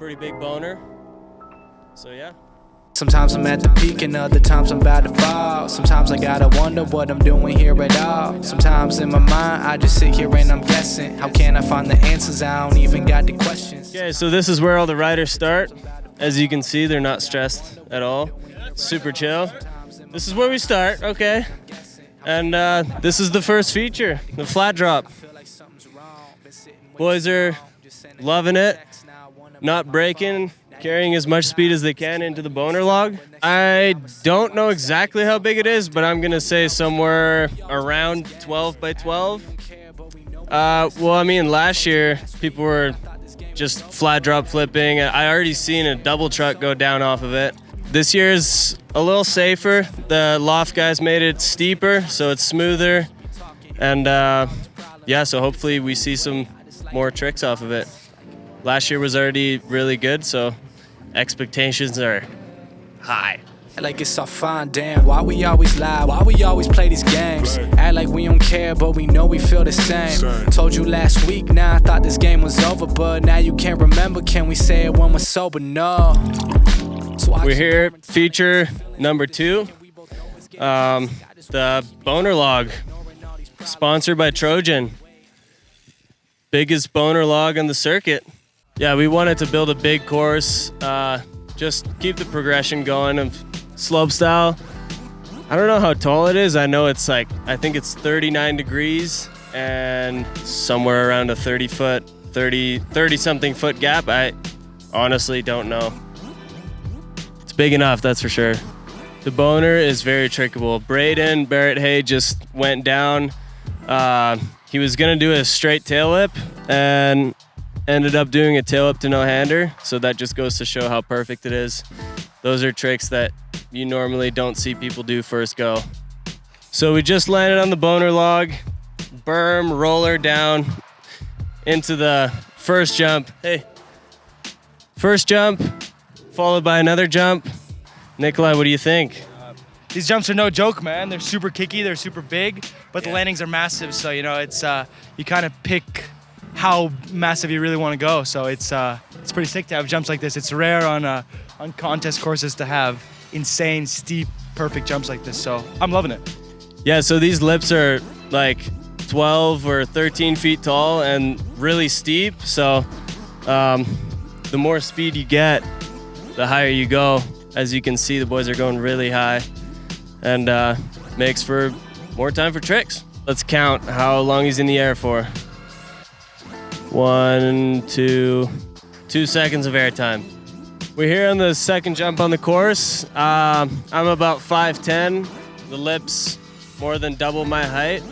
pretty big boner. So yeah. Sometimes I'm at the peak and other times I'm about to fall. Sometimes I gotta wonder what I'm doing here at all. Sometimes in my mind I just sit here and I'm guessing. How can I find the answers? I don't even got the questions. Okay, so this is where all the riders start. As you can see, they're not stressed at all. Super chill. This is where we start, okay. And this is the first feature, the flat drop. Boys are loving it, not braking, carrying as much speed as they can into the boner log. I don't know exactly how big it is, but I'm gonna say somewhere around 12 by 12. Well, I mean, last year people were just flat drop flipping. I already seen a double truck go down off of it. This year is a little safer. The loft guys made it steeper, so it's smoother. And yeah, so hopefully we see some more tricks off of it. Last year was already really good, so expectations are high. Like it's all fine, damn, why we always lie? Why we always play these games? Act like we don't care, but we know we feel the same. Told you last week, now I thought this game was over, but now you can't remember, can we say it when we're sober? No. We're here, feature number 2, the boner log, sponsored by Trojan. Biggest boner log on the circuit. Yeah, we wanted to build a big course, just keep the progression going of slopestyle. I don't know how tall it is. I know it's like, I think it's 39 degrees and somewhere around a 30 something foot gap. I honestly don't know. It's big enough, that's for sure. The boner is very trickable. Braden Barrett Hay just went down. He was gonna do a straight tail whip and ended up doing a tail whip to no-hander. So that just goes to show how perfect it is. Those are tricks that you normally don't see people do first go. So we just landed on the boner log, berm, roller down into the first jump. Hey, first jump, followed by another jump. Nikolai, what do you think? These jumps are no joke, man. They're super kicky, they're super big, but the landings are massive. So, you know, it's you kind of pick how massive you really want to go. So it's pretty sick to have jumps like this. It's rare on contest courses to have insane, steep, perfect jumps like this. So I'm loving it. Yeah, so these lips are like 12 or 13 feet tall and really steep. So the more speed you get, the higher you go. As you can see, the boys are going really high and makes for more time for tricks. Let's count how long he's in the air for. 1, 2 seconds of air time. We're here on the second jump on the course. I'm about 5'10". The lips more than double my height.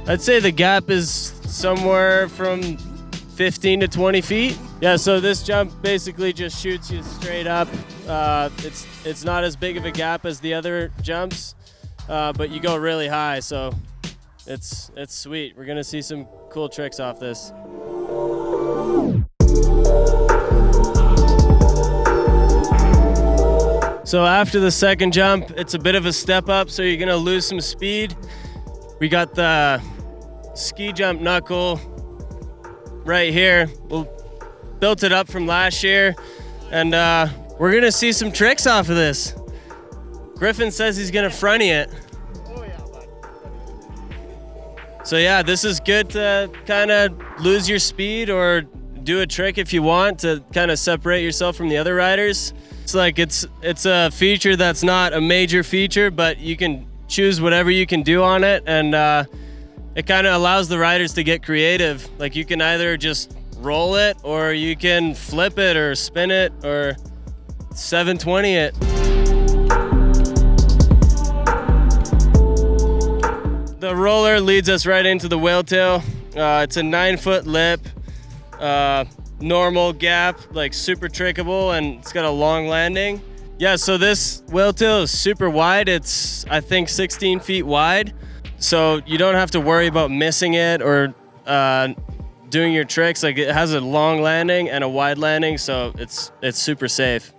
I'd say the gap is somewhere from 15 to 20 feet. Yeah, so this jump basically just shoots you straight up. It's not as big of a gap as the other jumps, but you go really high, so it's sweet. We're gonna see some cool tricks off this. So after the second jump, it's a bit of a step up, so you're gonna lose some speed. We got the ski jump knuckle right here. We built it up from last year, and we're gonna see some tricks off of this. Griffin says he's gonna fronty it. So yeah, this is good to kind of lose your speed or do a trick if you want to kind of separate yourself from the other riders. It's like it's a feature that's not a major feature, but you can choose whatever you can do on it, and it kind of allows the riders to get creative. Like you can either just roll it, or you can flip it, or spin it, or 720 it. The roller leads us right into the whale tail. It's a 9-foot lip, normal gap, like super trickable, and it's got a long landing. Yeah, so this whale tail is super wide. It's, I think, 16 feet wide. So you don't have to worry about missing it or doing your tricks. Like it has a long landing and a wide landing, so it's super safe.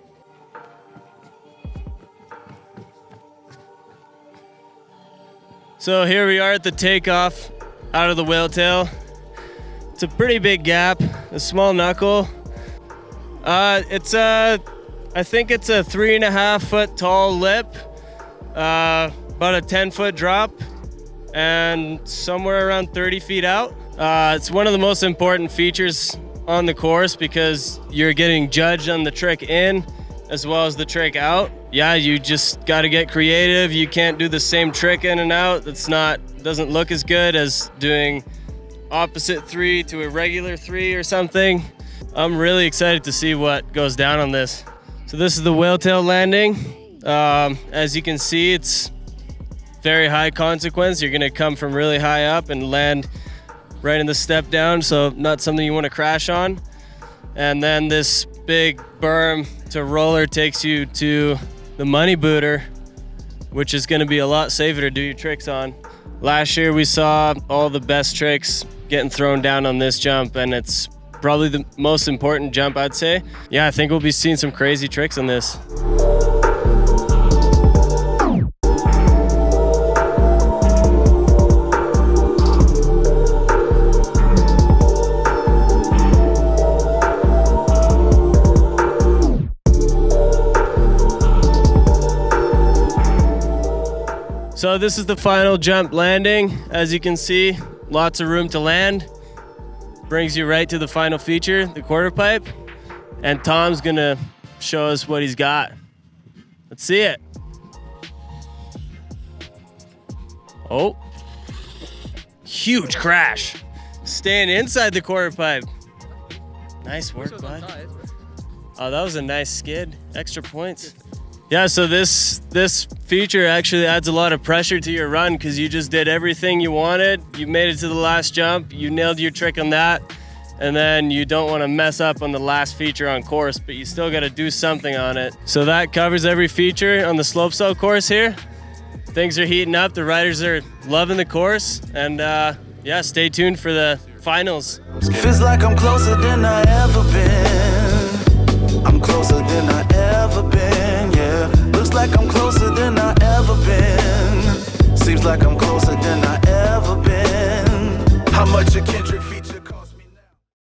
So here we are at the takeoff out of the whale tail. It's a pretty big gap, a small knuckle. I think it's a 3.5 foot tall lip, about a 10-foot drop, and somewhere around 30 feet out. It's one of the most important features on the course because you're getting judged on the trick in as well as the trick out. Yeah, you just got to get creative. You can't do the same trick in and out. Doesn't look as good as doing opposite 3 to a regular 3 or something. I'm really excited to see what goes down on this. So this is the whale tail landing. As you can see, it's very high consequence. You're gonna come from really high up and land right in the step down, so not something you want to crash on. And then this big berm to roller takes you to the money booter, which is gonna be a lot safer to do your tricks on. Last year we saw all the best tricks getting thrown down on this jump, and it's probably the most important jump, I'd say. Yeah, I think we'll be seeing some crazy tricks on this. So this is the final jump landing. As you can see, lots of room to land. Brings you right to the final feature, the quarter pipe. And Tom's gonna show us what he's got. Let's see it. Oh, huge crash. Staying inside the quarter pipe. Nice work, bud. Oh, that was a nice skid. Extra points. Yeah, so this feature actually adds a lot of pressure to your run because you just did everything you wanted. You made it to the last jump. You nailed your trick on that. And then you don't want to mess up on the last feature on course, but you still got to do something on it. So that covers every feature on the slopestyle course here. Things are heating up. The riders are loving the course. And yeah, stay tuned for the finals. Feels like I'm closer than I ever been. I'm closer than I ever been, yeah. Looks like I'm closer than I ever been. Seems like I'm closer than I ever been. How much a Kendrick